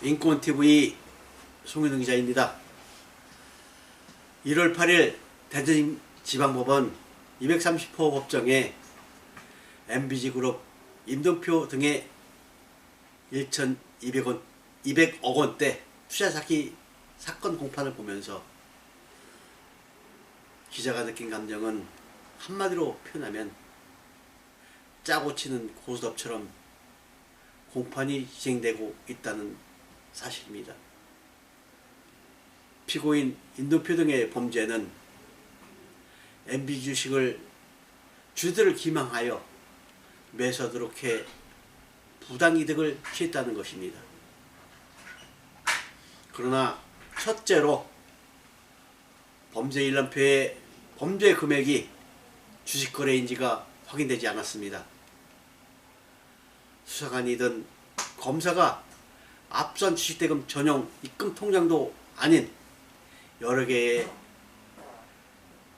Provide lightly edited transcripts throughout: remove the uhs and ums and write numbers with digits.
인권TV 송윤웅 기자입니다. 1월 8일 대전지방법원 230호 법정에 MBG그룹 임동표 등의 1,200억 원대 투자 사기 사건 공판을 보면서 기자가 느낀 감정은 한마디로 표현하면 짜고 치는 고스톱처럼 공판이 진행되고 있다는 사실입니다. 피고인 임동표 등의 범죄는 MB 주식을 주주들을 기망하여 매수하도록 해 부당이득을 취했다는 것입니다. 그러나 첫째로 범죄 일람표의 범죄 금액이 주식거래인지가 확인되지 않았습니다. 수사관이든 검사가 압수한 주식대금 전용 입금 통장도 아닌 여러 개의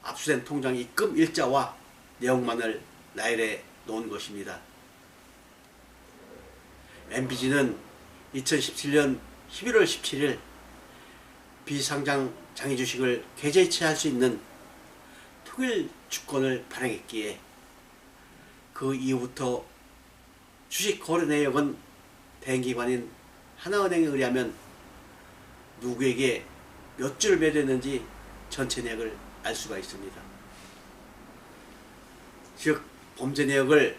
압수된 통장 입금 일자와 내용만을 나열해 놓은 것입니다. MBG는 2017년 11월 17일 비상장 장외주식을 계좌이체할 수 있는 통일 주권을 발행했기에 그 이후부터 주식 거래 내역은 대행기관인 하나은행에 의하면 누구에게 몇 주를 매도했는지 전체 내역을 알 수가 있습니다. 즉 범죄 내역을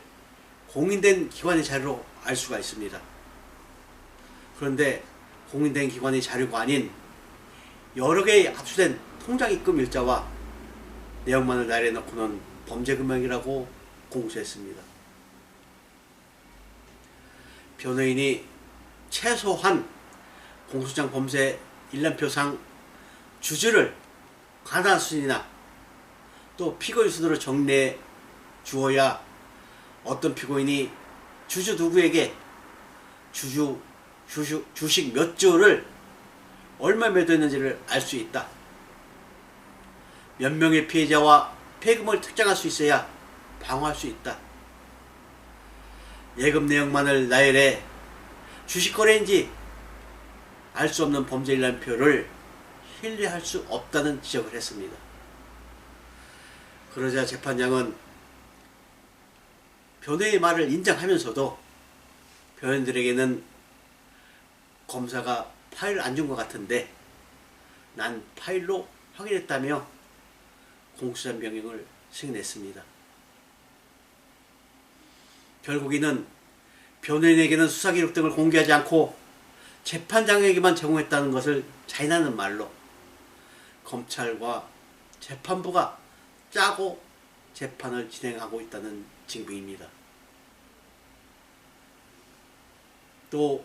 공인된 기관의 자료로 알 수가 있습니다. 그런데 공인된 기관의 자료가 아닌 여러 개의 압수된 통장 입금 일자와 내용만을 나열해 놓고는 범죄 금액이라고 공수했습니다. 변호인이 최소한 공소장 범죄 일람표상 주주를 가나순이나 또 피고인 순으로 정리해 주어야 어떤 피고인이 주주 누구에게 주식 몇 주를 얼마 매도했는지를 알 수 있다. 몇 명의 피해자와 폐금을 특정할 수 있어야 방어할 수 있다. 예금 내역만을 나열해 주식거래인지 알 수 없는 범죄 일람표를 신뢰할 수 없다는 지적을 했습니다. 그러자 재판장은 변호인의 말을 인정하면서도 변호인들에게는 검사가 파일을 안 준 것 같은데 난 파일로 확인했다며 공수처 명령을 승인했습니다. 결국 이는 변호인에게는 수사기록 등을 공개하지 않고 재판장에게만 제공했다는 것을 자인하는 말로 검찰과 재판부가 짜고 재판을 진행하고 있다는 징빙입니다. 또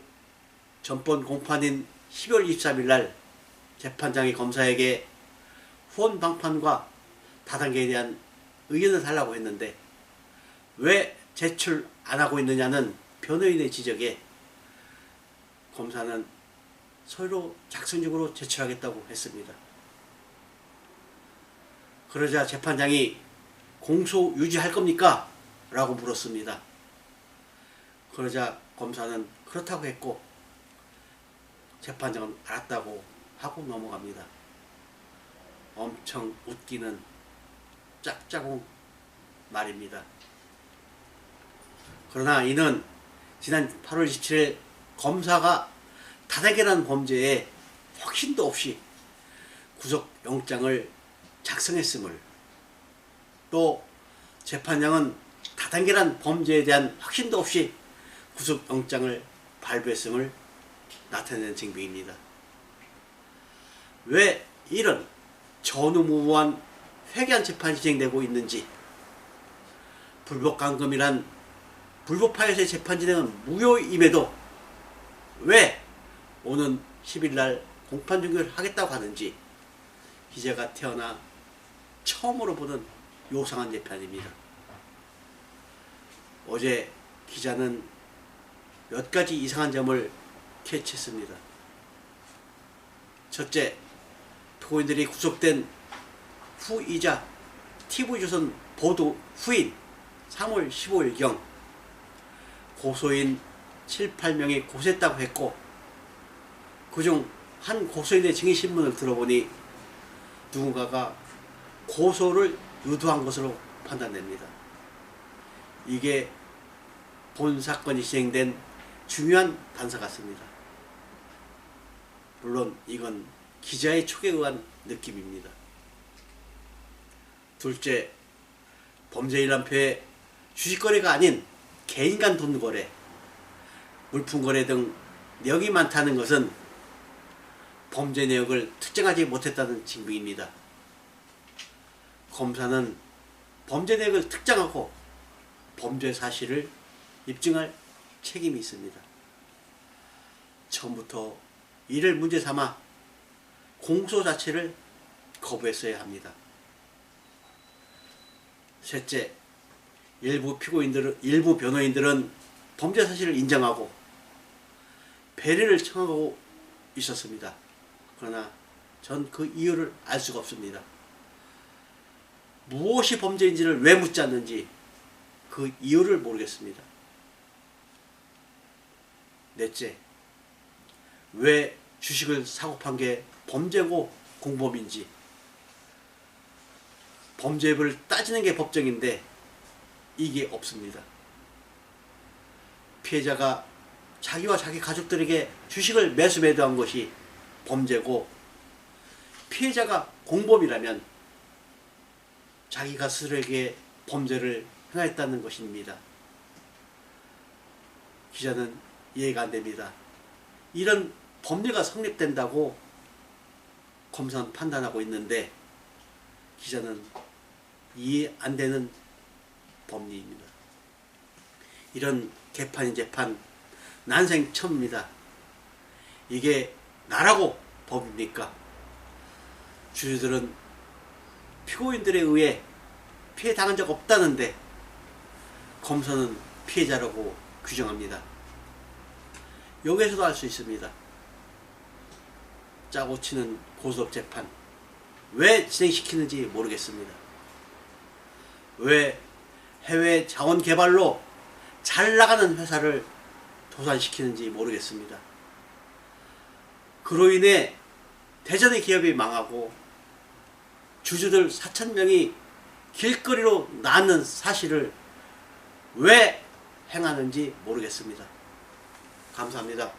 전번 공판인 12월 23일 날 재판장이 검사에게 후원 방판과 다단계에 대한 의견을 달라고 했는데 왜 제출 안 하고 있느냐는 변호인의 지적에 검사는 서로 작성적으로 제출하겠다고 했습니다. 그러자 재판장이 공소 유지할 겁니까? 라고 물었습니다. 그러자 검사는 그렇다고 했고 재판장은 알았다고 하고 넘어갑니다. 엄청 웃기는 짝짝꿍 말입니다. 그러나 이는 지난 8월 27일 검사가 다단계라는 범죄에 확신도 없이 구속영장을 작성했음을, 또 재판장은 다단계란 범죄에 대한 확신도 없이 구속영장을 발부했음을 나타내는 징빙입니다. 왜 이런 전후무후한 회개한 재판이 진행되고 있는지, 불법감금이란 불법하에서의 재판 진행은 무효임에도 왜 오는 10일날 공판 종결을 하겠다고 하는지 기자가 태어나 처음으로 보는 요상한 재판입니다. 어제 기자는 몇 가지 이상한 점을 캐치했습니다. 첫째, 피고인들이 구속된 후이자 TV조선 보도 후인 3월 15일경 고소인 7, 8명이 고소했다고 했고 그중 한 고소인의 증인신문을 들어보니 누군가가 고소를 유도한 것으로 판단됩니다. 이게 본 사건이 진행된 중요한 단서 같습니다. 물론 이건 기자의 촉에 의한 느낌입니다. 둘째, 범죄 일람표에 주식거래가 아닌 개인 간 돈거래, 물품거래 등 내역이 많다는 것은 범죄 내역을 특정하지 못했다는 증빙입니다. 검사는 범죄 내역을 특정하고 범죄 사실을 입증할 책임이 있습니다. 처음부터 이를 문제 삼아 공소 자체를 거부했어야 합니다. 셋째, 일부 변호인들은 범죄 사실을 인정하고 배려를 청하고 있었습니다. 그러나 전 그 이유를 알 수가 없습니다. 무엇이 범죄인지를 왜 묻지 않는지 그 이유를 모르겠습니다. 넷째, 왜 주식을 사고 판 게 범죄고 공범인지, 범죄 여부를 따지는 게 법정인데 이게 없습니다. 피해자가 자기와 자기 가족들에게 주식을 매수매도한 것이 범죄고, 피해자가 공범이라면 자기가 스스로에게 범죄를 행했다는 것입니다. 기자는 이해가 안 됩니다. 이런 법리가 성립된다고 검사는 판단하고 있는데 기자는 이해 안 되는 법리입니다. 이런 개판인 재판 난생 처음입니다. 이게 나라고 법입니까? 주주들은 피고인들에 의해 피해 당한 적 없다는데 검사는 피해자라고 규정합니다. 여기에서도 알 수 있습니다. 짜고 치는 고소업 재판 왜 진행시키는지 모르겠습니다. 왜 해외 자원 개발로 잘 나가는 회사를 도산시키는지 모르겠습니다. 그로 인해 대전의 기업이 망하고 주주들 4,000명이 길거리로 나앉는 사실을 왜 행하는지 모르겠습니다. 감사합니다.